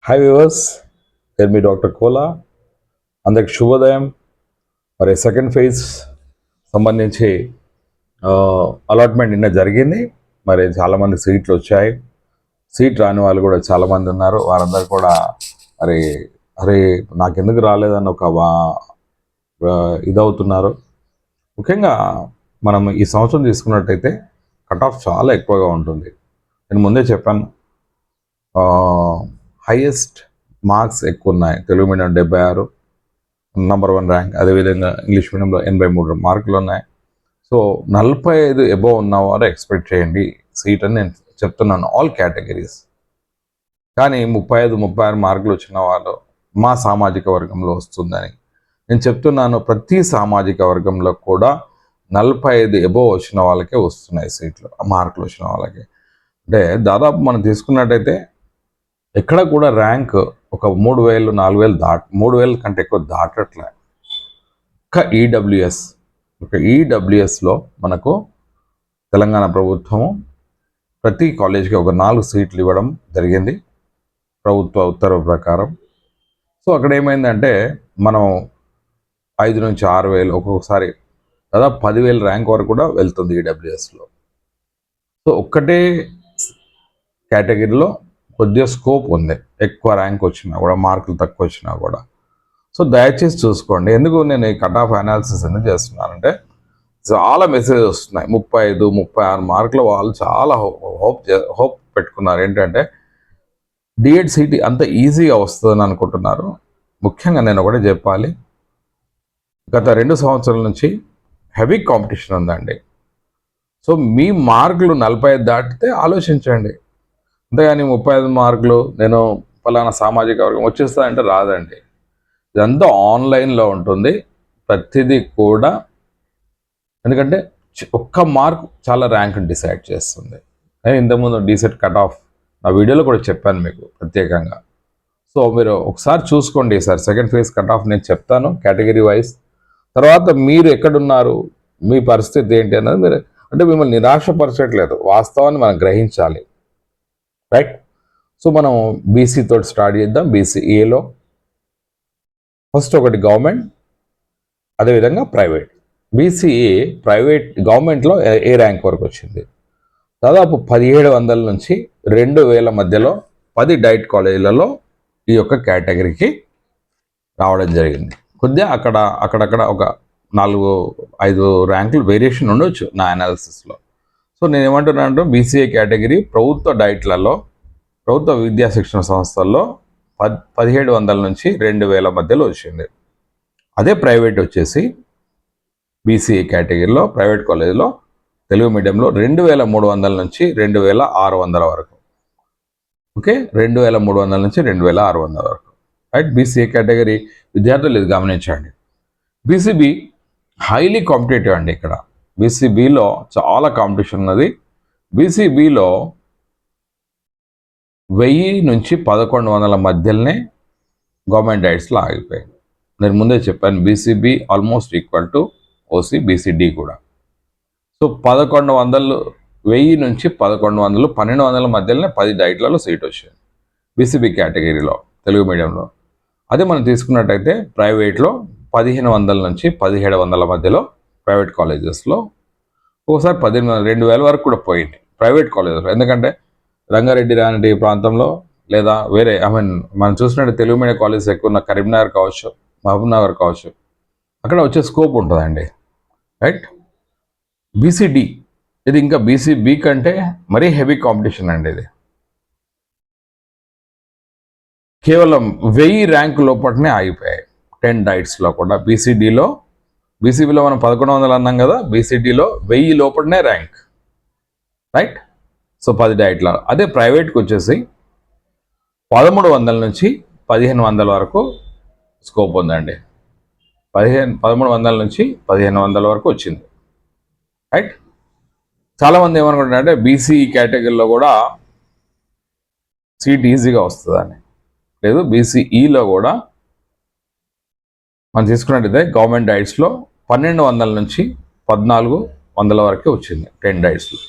Hi viewers, నేను మీ doctor Kola. అందరికి శుభోదయం. మరి సెకండ్ ఫేజ్ సంబంధించి అలాట్మెంట్ నిన్న జరిగింది. మరి చాలామంది సీట్లు వచ్చాయి. సీట్ రాని వాళ్ళు కూడా చాలామంది ఉన్నారు. వారందరూ కూడా మరి అరే నాకెందుకు రాలేదని ఒక ఇదవుతున్నారు. ముఖ్యంగా మనం ఈ సంవత్సరం తీసుకున్నట్టయితే కట్ ఆఫ్ చాలా ఎక్కువగా ఉంటుంది. నేను ముందే చెప్పాను, హైయెస్ట్ మార్క్స్ ఎక్కువ ఉన్నాయి. Telugu medium 76, number 1 rank. అదేవిధంగా ఇంగ్లీష్ మీడియంలో 83 మార్కులు ఉన్నాయి. సో 45 ఎబోవ్ ఉన్నవారు ఎక్స్పెక్ట్ చేయండి సీట్ అని నేను చెప్తున్నాను, ఆల్ కేటగిరీస్. కానీ 35, 36 మార్కులు వచ్చిన వాళ్ళు మా సామాజిక వర్గంలో వస్తుందని నేను చెప్తున్నాను. ప్రతి సామాజిక వర్గంలో కూడా 45 ఎబోవ్ వచ్చిన వాళ్ళకే వస్తున్నాయి సీట్లు, మార్కులు వచ్చిన వాళ్ళకి. అంటే దాదాపు మనం తీసుకున్నట్టయితే ఎక్కడ కూడా ర్యాంక్ ఒక 3,000, 4,000 3,000 కంటే ఎక్కువ దాటట్లే. ఒక ఈడబ్ల్యూఎస్లో మనకు తెలంగాణ ప్రభుత్వము ప్రతి కాలేజీకి ఒక 4 సీట్లు ఇవ్వడం జరిగింది ప్రభుత్వ ఉత్తర్వు ప్రకారం. సో అక్కడ ఏమైందంటే మనం 5 నుంచి 6,000, ఒక్కొక్కసారి దాదాపు 10,000 ర్యాంక్ వరకు కూడా వెళ్తుంది ఈడబ్ల్యూఎస్లో. సో ఒక్కటే కేటగిరీలో కొద్దిగా స్కోప్ ఉంది, ఎక్కువ ర్యాంక్ వచ్చినా కూడా, మార్కులు తక్కువ వచ్చినా కూడా. సో దయచేసి చూసుకోండి. ఎందుకు నేను ఈ కట్ ఆఫ్ అనాలిసిస్ ఎందుకు చేస్తున్నానంటే చాలా మెసేజెస్ వస్తున్నాయి. 35, 36 మార్కులు వాళ్ళు చాలా హోప్ పెట్టుకున్నారు. ఏంటంటే డిఎడ్ సీట్ అంత ఈజీగా వస్తుందని అనుకుంటున్నారు. ముఖ్యంగా నేను ఒకటే చెప్పాలి, గత 2 సంవత్సరాల నుంచి హెవీ కాంపిటీషన్ ఉందండి. సో మీ మార్కులు 45 దాటితే ఆలోచించండి. అంతేగాని 35 మార్కులు నేను ఫలానా సామాజిక వర్గం వచ్చేస్తానంటే రాదండి. ఇదంతా ఆన్లైన్లో ఉంటుంది ప్రతిదీ కూడా. ఎందుకంటే ఒక్క మార్క్ చాలా ర్యాంక్ డిసైడ్ చేస్తుంది. నేను ఇంతకుముందు డీసెట్ కట్ ఆఫ్ నా వీడియోలో కూడా చెప్పాను మీకు ప్రత్యేకంగా. సో మీరు ఒకసారి చూసుకోండి. ఈసారి సెకండ్ ఫేజ్ కట్ ఆఫ్ నేను చెప్తాను కేటగిరీ వైజ్. తర్వాత మీరు ఎక్కడున్నారు, మీ పరిస్థితి ఏంటి అన్నది మీరు, అంటే మిమ్మల్ని నిరాశపరచట్లేదు, వాస్తవాన్ని మనం గ్రహించాలి, రైట్? సో మనం బీసీ తోటి స్టార్ట్ చేద్దాం. బీసీఏలో ఫస్ట్ ఒకటి గవర్నమెంట్, అదేవిధంగా ప్రైవేట్. బీసీఏ ప్రైవేట్, గవర్నమెంట్లో ఏ ర్యాంక్ వరకు వచ్చింది? దాదాపు 1,700 నుంచి 2,000 మధ్యలో 10 డైట్ కాలేజీలలో ఈ యొక్క కేటగిరీకి రావడం జరిగింది. కొద్దిగా అక్కడక్కడ ఒక 4-5 ర్యాంకులు వేరియేషన్ ఉండొచ్చు నా అనాలిసిస్లో. సో నేను ఏమంటున్నాను, బీసీఏ కేటగిరీ ప్రభుత్వ డైట్లలో, ప్రభుత్వ విద్యా శిక్షణ సంస్థల్లో 1,700 నుంచి 2,000 మధ్యలో వచ్చింది. అదే ప్రైవేట్ వచ్చేసి బీసీఏ కేటగిరీలో ప్రైవేట్ కాలేజీలో తెలుగు మీడియంలో 2,300 నుంచి 2,600 వరకు. ఓకే, 2,300 నుంచి 2,600 వరకు, రైట్? బీసీఏ కేటగిరీ విద్యార్థులు ఇది గమనించండి. బీసీబీ హైలీ కాంపిటేటివ్ అండి. ఇక్కడ బీసీబీలో చాలా కాంపిటీషన్ ఉన్నది. బీసీబీలో 1000 నుంచి 1,100 మధ్యలోనే గవర్నమెంట్ డైట్స్లో ఆగిపోయింది. నేను ముందే చెప్పాను, BCB almost equal to OC, BCD కూడా. సో 1,100, 1000 నుంచి 1,100, 1,200 మధ్యలోనే 10 డైట్లలో సీట్ వచ్చింది బీసీబీ కేటగిరీలో తెలుగు మీడియంలో. అదే మనం తీసుకున్నట్టయితే ప్రైవేట్లో 1,500 నుంచి 1,700 మధ్యలో ప్రైవేట్ కాలేజెస్లో, ఒకసారి 2,000 వరకు కూడా పోయింది ప్రైవేట్ కాలేజెస్లో. ఎందుకంటే రంగారెడ్డి రాని ప్రాంతంలో లేదా వేరే మనం చూసినట్టు తెలుగు మీడియం కాలేజెస్ ఎక్కువ ఉన్న కరీంనగర్ కావచ్చు, మహబూబ్నగర్ కావచ్చు, అక్కడ వచ్చే స్కోప్ ఉంటుందండి, రైట్? బీసీడీ ఇది ఇంకా బీసీబీ కంటే మరీ హెవీ కాంపిటీషన్ అండి. ఇది కేవలం 1000 ర్యాంకు లోపలనే ఆగిపోయాయి 10 డైట్స్లో కూడా. బీసీడీలో, బీసీబీలో మనం 1,100 అన్నాం కదా, బీసీడీలో 1000 లోపలనే ర్యాంక్, రైట్? సో 10 డైట్ల. అదే ప్రైవేట్కి వచ్చేసి 1,300 నుంచి 1,500 వరకు స్కోప్ ఉందండి. 1,300 నుంచి 1,500 వరకు వచ్చింది, రైట్? చాలామంది ఏమనుకుంటారంటే బీసీ కేటగిరీలో కూడా సీట్ ఈజీగా వస్తుందని. లేదు, బీసీఈలో కూడా మనం తీసుకున్నట్టయితే గవర్నమెంట్ డైట్స్లో 1,200 నుంచి 1,400 వరకే వచ్చింది 10 డైట్స్లో,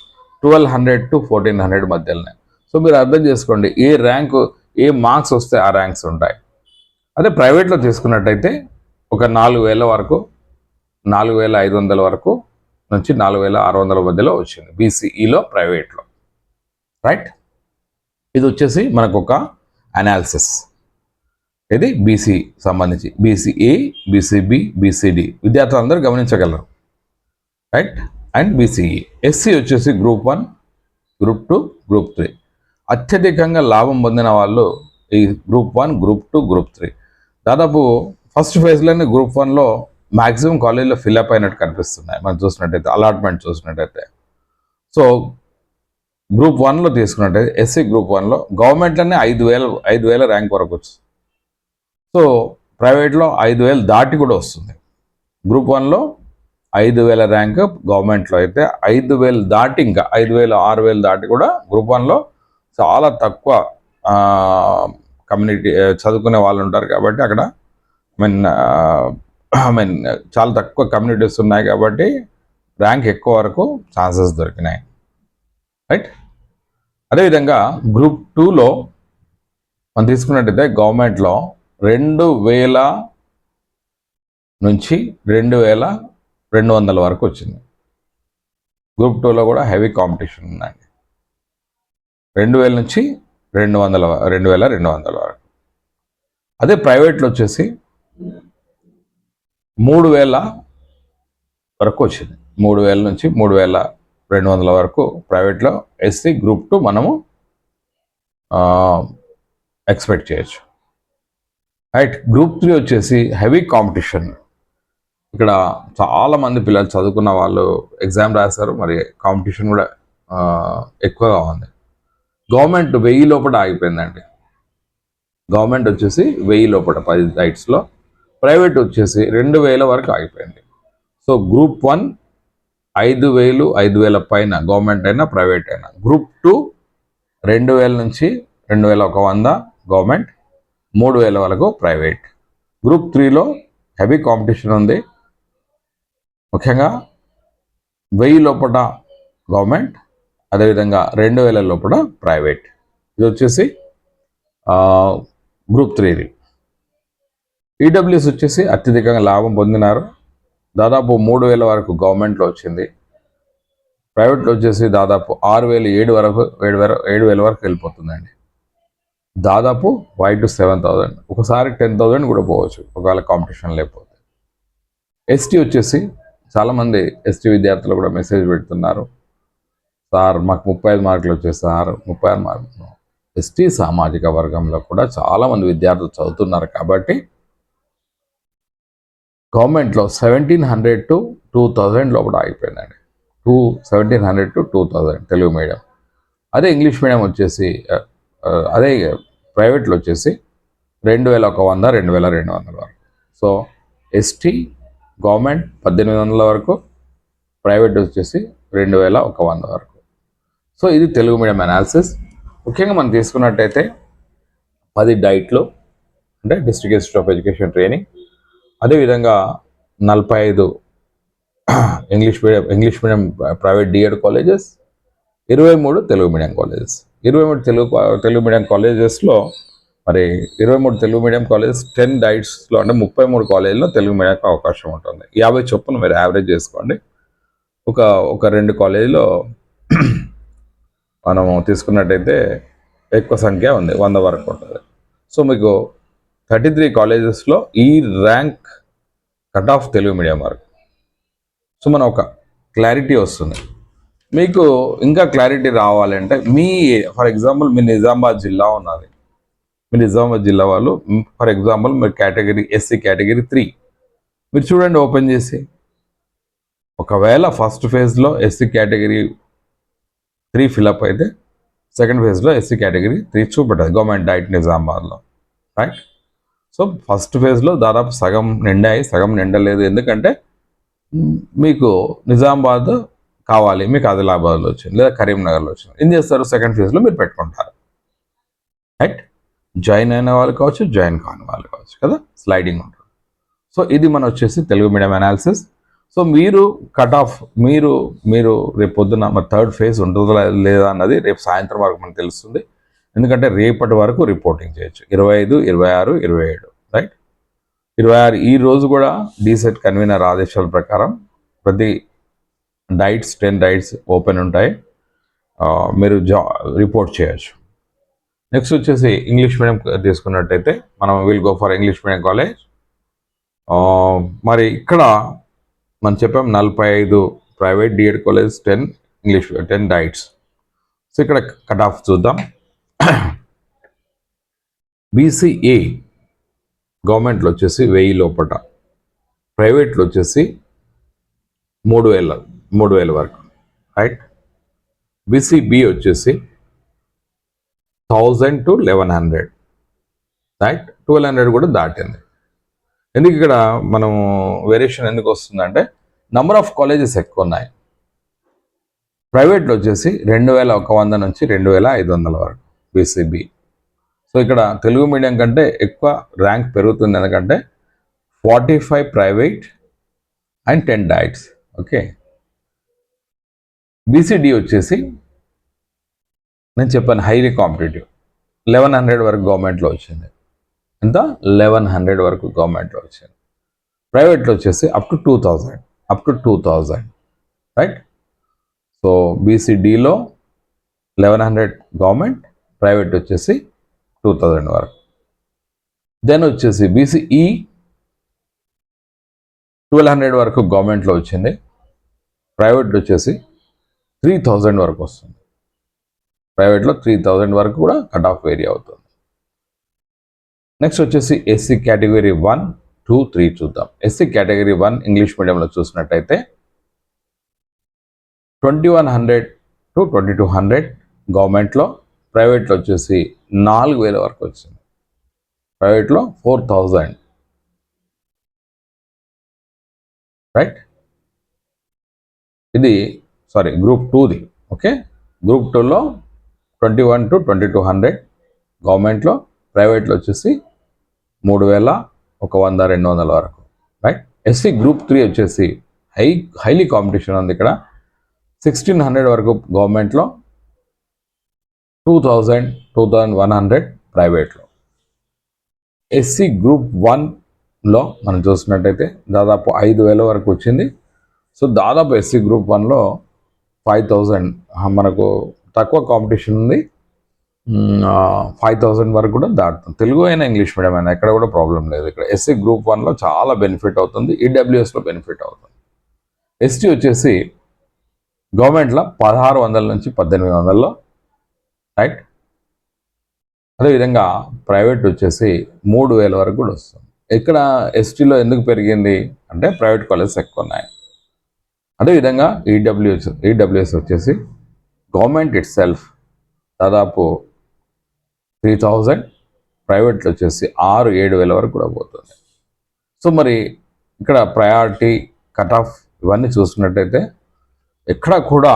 1,200 to 1,400 మధ్యలోనే. సో మీరు అర్థం చేసుకోండి, ఏ ర్యాంకు ఏ మార్క్స్ వస్తే ఆ ర్యాంక్స్ ఉంటాయి. అదే ప్రైవేట్లో తీసుకున్నట్టయితే ఒక 4,000 వరకు, 4,500 వరకు నుంచి 4,600 మధ్యలో వచ్చింది బీసీఈలో ప్రైవేట్లో. రైట్, ఇది వచ్చేసి మనకు ఒక అనాలిసిస్. ఇది బీసీ సంబంధించి బీసీఏ, బీసీబీ, బీసీడి విద్యార్థులందరూ గమనించగలరు. Right, and BCE. ఎస్సీ వచ్చేసి గ్రూప్ 1, గ్రూప్ 2, గ్రూప్ 3. అత్యధికంగా లాభం పొందిన వాళ్ళు ఈ గ్రూప్ 1, గ్రూప్ 2, గ్రూప్ 3. దాదాపు ఫస్ట్ ఫేజ్లోనే గ్రూప్ 1లో మ్యాక్సిమం కాలేజీలో ఫిల్అప్ అయినట్టు కనిపిస్తున్నాయి మనం చూసినట్టయితే, అలాట్మెంట్ చూసినట్టయితే. సో గ్రూప్ 1లో తీసుకున్నట్టయితే ఎస్సీ గ్రూప్ 1లో గవర్నమెంట్లోనే 5,000 ర్యాంక్ వరకు వచ్చింది. సో ప్రైవేట్లో 5,000 దాటి కూడా వస్తుంది. గ్రూప్ 1లో 5,000 ర్యాంక్ గవర్నమెంట్లో అయితే 5,000 దాటి, ఇంకా 5,000, 6,000 దాటి కూడా గ్రూప్ 1లో చాలా తక్కువ కమ్యూనిటీ చదువుకునే వాళ్ళు ఉంటారు కాబట్టి అక్కడ ఐ మీన్ చాలా తక్కువ కమ్యూనిటీస్ ఉన్నాయి కాబట్టి ర్యాంక్ ఎక్కువ వరకు ఛాన్సెస్ దొరికినాయి. రైట్, అదేవిధంగా గ్రూప్ 2లో మనం తీసుకున్నట్టయితే గవర్నమెంట్లో 2,000 నుంచి 2,200 వరకు వచ్చింది. గ్రూప్ 2లో కూడా హెవీ కాంపిటీషన్ ఉందండి. 2,000 నుంచి 2,200 వరకు. అదే ప్రైవేట్లో వచ్చేసి 3,000 వరకు వచ్చింది. 3,000 నుంచి 3,200 వరకు ప్రైవేట్లో ఎస్సీ గ్రూప్ 2 మనము ఎక్స్పెక్ట్ చేయొచ్చు. రైట్, గ్రూప్ 3 వచ్చేసి హెవీ కాంపిటీషన్. ఇక్కడ చాలామంది పిల్లలు చదువుకున్న వాళ్ళు ఎగ్జామ్ రాశారు, మరి కాంపిటీషన్ కూడా ఎక్కువగా ఉంది. గవర్నమెంట్ 1000 లోపల ఆగిపోయిందండి. గవర్నమెంట్ వచ్చేసి 1000 లోపల 10 డైట్స్లో, ప్రైవేట్ వచ్చేసి 2,000 వరకు ఆగిపోయింది. సో గ్రూప్ 1 5,000, 5,000 పైన గవర్నమెంట్ అయినా ప్రైవేట్ అయినా. గ్రూప్ 2 2,000 నుంచి 2,100 గవర్నమెంట్, 3,000 వరకు ప్రైవేట్. గ్రూప్ 3లో హెవీ కాంపిటీషన్ ఉంది. ముఖ్యంగా 1000 లోపల గవర్నమెంట్, అదేవిధంగా 2,000 లోపల ప్రైవేట్. ఇది వచ్చేసి గ్రూప్ 3. ఈడబ్ల్యూఎస్ వచ్చేసి అత్యధికంగా లాభం పొందినారు. దాదాపు 3,000 వరకు గవర్నమెంట్లో వచ్చింది. ప్రైవేట్లో వచ్చేసి దాదాపు 6,000, 7,000 వరకు వెళ్ళిపోతుందండి. దాదాపు 5,000 to 7,000, ఒకసారి 10,000 కూడా పోవచ్చు ఒకవేళ కాంపిటీషన్ లేకపోతే. ఎస్టీ వచ్చేసి చాలామంది ఎస్టీ విద్యార్థులు కూడా మెసేజ్ పెడుతున్నారు, సార్ మాకు 35 మార్కులు వచ్చేసి సార్ 36 మార్కులు. ఎస్టీ సామాజిక వర్గంలో కూడా చాలామంది విద్యార్థులు చదువుతున్నారు కాబట్టి గవర్నమెంట్లో 1,700 to 2,000 లోపల ఆగిపోయిందండి. 1,700 to 2,000 తెలుగు మీడియం. అదే ఇంగ్లీష్ మీడియం వచ్చేసి అదే ప్రైవేట్లో వచ్చేసి 2,100, 2,200 వరకు. సో ఎస్టీ గవర్నమెంట్ 1,800 వరకు, ప్రైవేట్ వచ్చేసి 2,100 వరకు. సో ఇది తెలుగు మీడియం అనాలిసిస్. ముఖ్యంగా మనం తీసుకున్నట్టయితే 10 డైట్లు అంటే district institute of education training, అదేవిధంగా 45 English medium private DEd colleges, 23 Telugu medium colleges. 23 Telugu medium కాలేజెస్లో మరి 23 తెలుగు మీడియం కాలేజెస్ 10 డైట్స్లో అంటే 33 కాలేజీలో తెలుగు మీడియంకి అవకాశం ఉంటుంది. 50 చొప్పున మీరు యావరేజ్ చేసుకోండి. ఒక 2 కాలేజీలో మనము తీసుకున్నట్టయితే ఎక్కువ సంఖ్య ఉంది, 100 వరకు ఉంటుంది. సో మీకు 33 కాలేజెస్లో ఈ rank cut off Telugu medium వరకు. సో మన ఒక క్లారిటీ వస్తుంది. మీకు ఇంకా క్లారిటీ రావాలంటే ఫర్ ఎగ్జాంపుల్ మీ నిజామాబాద్ జిల్లా ఉన్నది. మీ నిజామాబాద్ జిల్లా వాళ్ళు ఫర్ ఎగ్జాంపుల్ మీరు కేటగిరీ ఎస్సీ కేటగిరీ 3 మీరు చూడండి ఓపెన్ చేసి. ఒకవేళ ఫస్ట్ ఫేజ్లో ఎస్సీ కేటగిరీ 3 ఫిలప్ అయితే సెకండ్ ఫేజ్లో ఎస్సీ కేటగిరీ 3 చూపెట్టదు గవర్నమెంట్ డైట్ నిజామాబాద్లో. రైట్, సో ఫస్ట్ ఫేజ్లో దాదాపు సగం నిండాయి, సగం నిండలేదు. ఎందుకంటే మీకు నిజామాబాద్ కావాలి, మీకు ఆదిలాబాద్లో వచ్చింది లేదా కరీంనగర్లో వచ్చింది. ఏం చేస్తారు, సెకండ్ ఫేజ్లో మీరు పెట్టుకుంటారు. రైట్, జాయిన్ అయిన వాళ్ళు కావచ్చు, జాయిన్ కాని వాళ్ళు కావచ్చు కదా, స్లైడింగ్ ఉంటుంది. సో ఇది మనం వచ్చేసి తెలుగు మీడియం అనాలిసిస్. సో మీరు కట్ ఆఫ్ మీరు రేపు పొద్దున మరి థర్డ్ ఫేజ్ ఉంటుందా లేదా అన్నది రేపు సాయంత్రం వరకు మనకు తెలుస్తుంది. ఎందుకంటే రేపటి వరకు రిపోర్టింగ్ చేయొచ్చు 25, 26, 27, రైట్. 26 ఈ రోజు కూడా డీసెట్ కన్వీనర్ ఆదేశాల ప్రకారం ప్రతి డైట్స్ 10 డైట్స్ ఓపెన్ ఉంటాయి, మీరు రిపోర్ట్ చేయొచ్చు. నెక్స్ట్ వచ్చేసి ఇంగ్లీష్ మీడియం తీసుకున్నట్టయితే మనం will go for English medium college. మరి ఇక్కడ మనం చెప్పాం 45 private DEd college, 10 English 10 DIETs. So ఇక్కడ కట్ ఆఫ్ చూద్దాం. బీసీఏ గవర్నమెంట్లో వచ్చేసి 1000 లోపట, ప్రైవేట్లో వచ్చేసి 3000 వరకు, రైట్. బీసీబీ వచ్చేసి 1000 to 1100, రైట్. 1200 కూడా దాటింది. ఎందుకు ఇక్కడ మనం వేరియేషన్ ఎందుకు వస్తుందంటే నంబర్ ఆఫ్ కాలేజెస్ ఎక్కువ ఉన్నాయి. ప్రైవేట్లో వచ్చేసి 2100 నుంచి 2500 వరకు బీసీబీ. సో ఇక్కడ తెలుగు మీడియం కంటే ఎక్కువ ర్యాంక్ పెరుగుతుంది, ఎందుకంటే 45 private and 10 DIETs. Okay. BCD వచ్చేసి నేను చెప్పాను హైలీ కాంపిటేటివ్, 1100 వరకు గవర్నమెంట్లో వచ్చింది. ఎంత? 1100 వరకు గవర్నమెంట్లో వచ్చింది. ప్రైవేట్లో వచ్చేసి అప్ టు 2000, రైట్. సో బీసీడీలో 1100 గవర్నమెంట్, ప్రైవేట్ వచ్చేసి 2000 వరకు. దెన్ వచ్చేసి బీసీఈ 1200 వరకు గవర్నమెంట్లో వచ్చింది, ప్రైవేట్లో వచ్చేసి 3000 వరకు వస్తుంది. ప్రైవేట్లో 3000 వరకు కూడా కట్ ఆఫ్ వేరీ అవుతుంది. నెక్స్ట్ వచ్చేసి ఎస్సీ కేటగిరీ 1, 2, 3 చూద్దాం. ఎస్సీ కేటగిరీ 1 ఇంగ్లీష్ మీడియంలో చూసినట్టయితే 2100 to 2200 గవర్నమెంట్లో, ప్రైవేట్లో వచ్చేసి 4000 వరకు వచ్చింది, ప్రైవేట్లో 4000, రైట్. ఇది గ్రూప్ 2ది. ఓకే. గ్రూప్ 2లో 21 to 2200 గవర్నమెంట్లో, ప్రైవేట్లో వచ్చేసి 3100, 200 వరకు, రైట్. ఎస్సీ గ్రూప్ 3 వచ్చేసి హైలీ కాంపిటీషన్ ఉంది. ఇక్కడ 1600 వరకు గవర్నమెంట్లో, 2000, 2100 ప్రైవేట్లో. ఎస్సీ గ్రూప్ 1లో మనం చూసినట్టయితే దాదాపు 5000 వరకు వచ్చింది. సో దాదాపు ఎస్సీ గ్రూప్ 1లో 5000, మనకు తక్కువ కాంపిటీషన్ ఉంది, 5000 వరకు కూడా దాటుతుంది. తెలుగు అయినా ఇంగ్లీష్ మీడియం అయినా ఎక్కడ కూడా ప్రాబ్లం లేదు. ఇక్కడ ఎస్సీ గ్రూప్ 1లో చాలా బెనిఫిట్ అవుతుంది, ఈడబ్ల్యూఎస్లో బెనిఫిట్ అవుతుంది. ఎస్టీ వచ్చేసి గవర్నమెంట్లో 1600 నుంచి 1800లో, రైట్. అదేవిధంగా ప్రైవేట్ వచ్చేసి 3000 వరకు కూడా వస్తుంది. ఇక్కడ ఎస్టీలో ఎందుకు పెరిగింది అంటే ప్రైవేట్ కాలేజెస్ ఎక్కువ ఉన్నాయి. అదేవిధంగా ఈడబ్ల్యూఎస్ వచ్చేసి గవర్నమెంట్ ఇట్ సెల్ఫ్ దాదాపు 3000, ప్రైవేట్లో వచ్చేసి 6-7 వరకు కూడా పోతుంది. సో మరి ఇక్కడ ప్రయారిటీ, కట్ ఆఫ్ ఇవన్నీ చూసుకున్నట్టయితే ఎక్కడ కూడా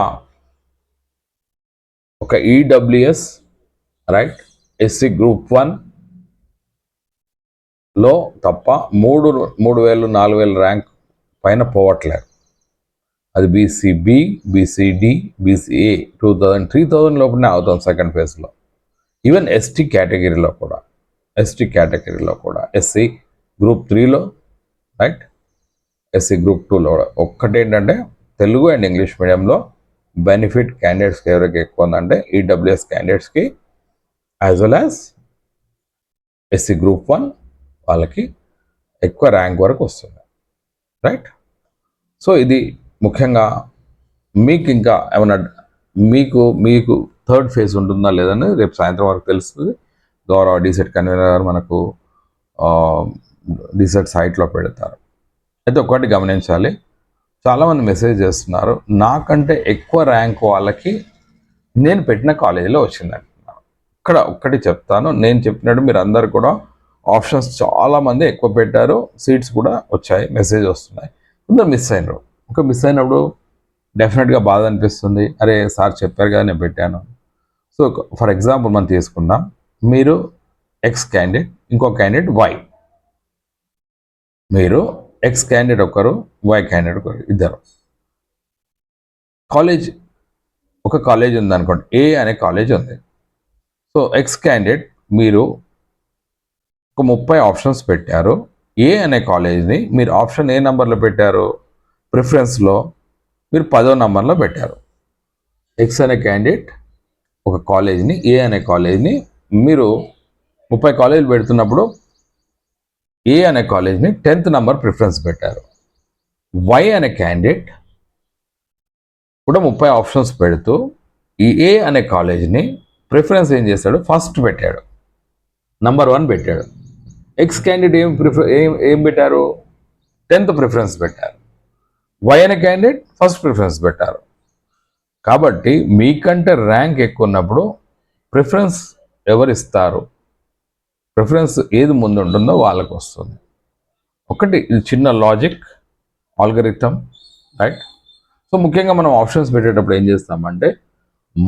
ఒక ఈడబ్ల్యూఎస్, రైట్, ఎస్సీ గ్రూప్ 1లో తప్ప 3000, 4000 ర్యాంక్ పైన పోవట్లేదు. అది బీసీబీ, బీసీడీ, బీసీఏ 2000, 3000 లోపలనే అవుతాం సెకండ్ ఫేజ్లో. ఈవెన్ ఎస్టీ కేటగిరీలో కూడా, ఎస్సీ గ్రూప్ 3లో, రైట్, ఎస్సీ గ్రూప్ 2లో కూడా. ఒక్కటేంటంటే తెలుగు అండ్ ఇంగ్లీష్ మీడియంలో బెనిఫిట్ క్యాండిడేట్స్కి ఎవరికి ఎక్కువ ఉందంటే ఈడబ్ల్యూఎస్ క్యాండిడేట్స్కి, as well as SC group 1 వాళ్ళకి ఎక్కువ ర్యాంక్ వరకు వస్తుంది, రైట్. సో ఇది ముఖ్యంగా మీకు ఇంకా ఏమన్నా మీకు థర్డ్ ఫేజ్ ఉంటుందా లేదని రేపు సాయంత్రం వరకు తెలుస్తుంది. గౌరవ డీసెట్ కన్వీనర్ గారు మనకు డీసెట్ సైట్లో పెడతారు. అయితే ఒకటి గమనించాలి, చాలామంది మెసేజ్ చేస్తున్నారు, నాకంటే ఎక్కువ ర్యాంక్ వాళ్ళకి నేను పెట్టిన కాలేజీలో వచ్చింది అంటున్నారు. ఇక్కడ ఒక్కటి చెప్తాను, నేను చెప్పినట్టు మీరు అందరు కూడా ఆప్షన్స్ చాలామంది ఎక్కువ పెట్టారు, సీట్స్ కూడా వచ్చాయి, మెసేజ్ వస్తున్నాయి. కొందరు మిస్ అయినారు. మిస్ అయినప్పుడు డెఫినెట్గా బాధ అనిపిస్తుంది, అరే సార్ చెప్పారు కదా నేను పెట్టాను. సో ఫర్ ఎగ్జాంపుల్ మనం తీసుకుందాం, మీరు ఎక్స్ క్యాండిడేట్, ఇంకో క్యాండిడేట్ వై, మీరు ఎక్స్ క్యాండిడేట్ ఒకరు, వై క్యాండిడేట్ ఒకరు, ఇద్దరు. ఒక కాలేజ్ ఉంది అనుకోండి, ఏ అనే కాలేజ్ ఉంది. సో ఎక్స్ క్యాండిడేట్ మీరు ఒక 30 ఆప్షన్స్ పెట్టారు. ఏ అనే కాలేజ్ని మీరు ఆప్షన్ ఏ నెంబర్లో పెట్టారు, ప్రిఫరెన్స్లో మీరు 10వ నెంబర్లో పెట్టారు. ఎక్స్ అనే క్యాండిడేట్ ఒక కాలేజ్ని, ఏ అనే కాలేజ్ని మీరు 30 కాలేజీలు పెడుతున్నప్పుడు ఏ అనే కాలేజ్ని 10th నెంబర్ ప్రిఫరెన్స్ పెట్టారు. వై అనే క్యాండిడేట్ కూడా 30 ఆప్షన్స్ పెడుతూ ఈ ఏ అనే కాలేజ్ని ప్రిఫరెన్స్ ఏం చేశాడు, ఫస్ట్ పెట్టాడు, నంబర్ 1 పెట్టాడు. ఎక్స్ క్యాండిడేట్ ఏం పెట్టారు, 10th ప్రిఫరెన్స్ పెట్టారు. వై అనే క్యాండిడేట్ ఫస్ట్ ప్రిఫరెన్స్ పెట్టారు. కాబట్టి మీకంటే ర్యాంక్ ఎక్కువ ఉన్నప్పుడు ప్రిఫరెన్స్ ఎవరిస్తారు, ప్రిఫరెన్స్ ఏది ముందు ఉంటుందో వాళ్ళకు వస్తుంది. ఒకటి ఇది చిన్న లాజిక్ ఆల్గరిథం, రైట్? సో ముఖ్యంగా మనం ఆప్షన్స్ పెట్టేటప్పుడు ఏం చేస్తామంటే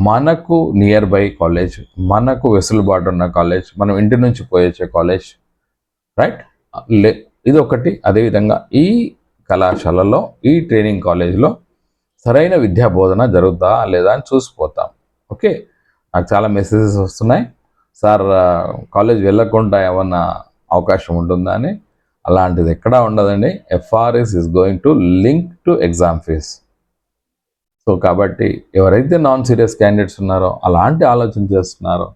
మనకు నియర్ బై కాలేజ్, మనకు వెసులుబాటు ఉన్న కాలేజ్, మనం ఇంటి నుంచి పోయొచ్చే కాలేజ్, రైట్? ఇది ఒకటి. అదేవిధంగా ఈ కళాశాలలో, ఈ ట్రైనింగ్ కాలేజ్లో సరైన విద్యా బోధన జరుగుతా లేదా అని చూసిపోతాం. ఓకే, నాకు చాలా మెసేజెస్ వస్తున్నాయి, సార్ కాలేజ్ వెళ్ళకుండా ఏమన్నా అవకాశం ఉంటుందా అని. అలాంటిది ఎక్కడా ఉండదండి. FRS is going to link to exam fees. So కాబట్టి ఎవరైతే నాన్ సీరియస్ క్యాండిడేట్స్ ఉన్నారో, అలాంటి ఆలోచన చేస్తున్నారో,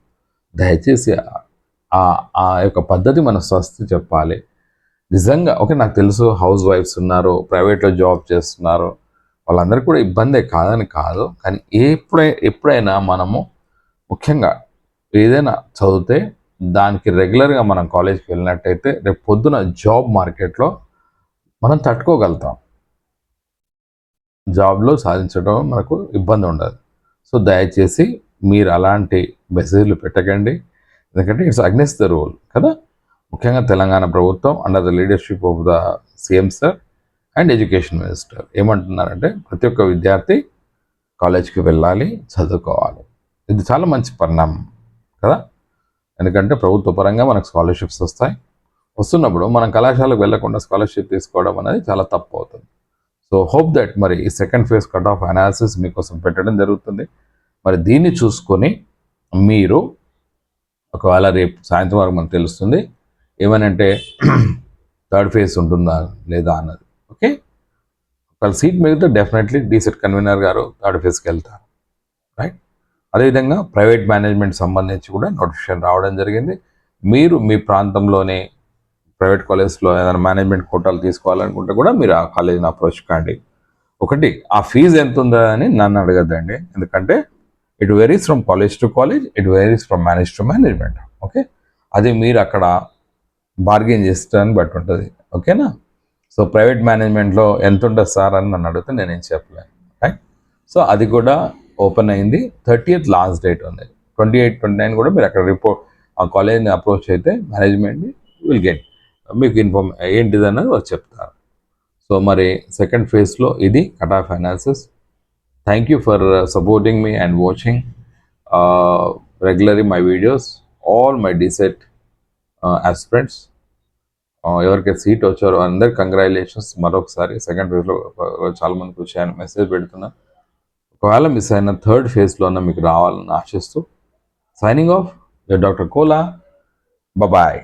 దయచేసి ఆ యొక్క పద్ధతి మన స్వస్తి చెప్పాలి. నిజంగా ఓకే, నాకు తెలుసు హౌస్ వైఫ్స్ ఉన్నారు, ప్రైవేట్లో జాబ్ చేస్తున్నారు, వాళ్ళందరికీ కూడా ఇబ్బందే కాదని కాదు. కానీ ఎప్పుడైనా మనము ముఖ్యంగా ఏదైనా చదివితే దానికి రెగ్యులర్గా మనం కాలేజ్కి వెళ్ళినట్టయితే రేపు పొద్దున జాబ్ మార్కెట్లో మనం తట్టుకోగలుగుతాం, జాబ్లో సాధించడం మనకు ఇబ్బంది ఉండదు. సో దయచేసి మీరు అలాంటి మెసేజ్లు పెట్టకండి, ఎందుకంటే ఇట్స్ అగ్నెస్ట్ ద రూల్ కదా. ముఖ్యంగా తెలంగాణ ప్రభుత్వం under the leadership of the CM sir and education minister ఏమంటున్నారంటే ప్రతి ఒక్క విద్యార్థి కాలేజ్కి వెళ్ళాలి, చదువుకోవాలి. ఇది చాలా మంచి పరిణామం కదా, ఎందుకంటే ప్రభుత్వ పరంగా మనకు స్కాలర్షిప్స్ వస్తున్నప్పుడు మనం కళాశాలకు వెళ్లకుండా స్కాలర్షిప్ తీసుకోవడం అనేది చాలా తప్పు అవుతుంది. సో హోప్ దట్ మరి ఈ second phase cut off analysis మీకోసం పెట్టడం జరుగుతుంది. మరి దీన్ని చూసుకొని మీరు ఒకవేళ రేపు సాయంత్రం వరకు మనకు తెలుస్తుంది ఏమనంటే థర్డ్ ఫేజ్ ఉంటుందా లేదా అన్నది. ఓకే, ఒకవేళ సీట్ మిగిలితే డెఫినెట్లీ డీసెట్ కన్వీనర్ గారు థర్డ్ ఫేజ్కి వెళ్తారు, రైట్? అదేవిధంగా ప్రైవేట్ మేనేజ్మెంట్ సంబంధించి కూడా నోటిఫికేషన్ రావడం జరిగింది. మీరు మీ ప్రాంతంలోనే ప్రైవేట్ కాలేజ్లో ఏదైనా మేనేజ్మెంట్ కోటాలు తీసుకోవాలనుకుంటే కూడా మీరు ఆ కాలేజీని అప్రోచ్ కాండి. ఒకటి, ఆ ఫీజు ఎంత ఉందా అని నన్ను అడగద్దండి, ఎందుకంటే it varies from college to college, it varies from manage to management. Okay, అది మీరు అక్కడ బార్గెన్ చేస్తారని బట్టి ఉంటుంది. ఓకేనా? సో ప్రైవేట్ మేనేజ్మెంట్లో ఎంత ఉంటుంది సార్ అని నన్ను అడిగితే నేనేం చెప్పలేను, రైట్? సో అది కూడా ఓపెన్ అయింది. 30th లాస్ట్ డేట్ ఉంది. 28, 29 కూడా మీరు అక్కడ ఆ కాలేజ్ని అప్రోచ్ అయితే మేనేజ్మెంట్ని విల్ గెట్ మీకు ఏంటిది అన్నది వాళ్ళు చెప్తారు. సో మరి సెకండ్ ఫేజ్లో ఇది cut off analysis. Thank you for supporting me and watching regularly my videos. All my DEECET aspirants ఎవరికైతే సీట్ వచ్చారో అందరికి కంగ్రాచులేషన్స్. మరొకసారి సెకండ్ ఫేజ్లో చాలా మందికి వచ్చాయని మెసేజ్ పెడుతున్నా. ఒకవేళ మిస్ అయిన థర్డ్ ఫేజ్లోనే మీకు రావాలని ఆశిస్తూ signing off, doctor Kola. Bye.